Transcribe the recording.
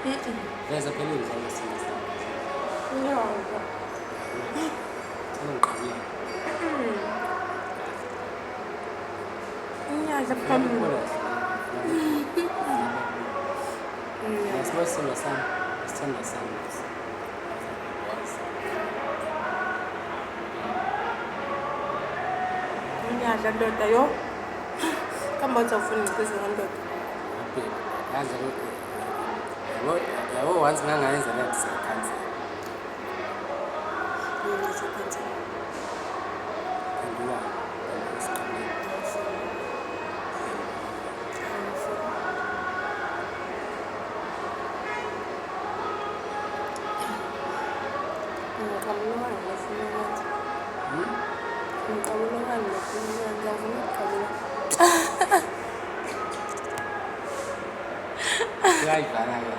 Naweza pia nini sana sana. Ndio. Sana mkabia. Nyaza pamoja. Nasema sana sana. Sana sana. Nyaza ndoda yo. Kama utafuni kuzi ndoda. Yaza yabo once ngangayenza that cancer. Right,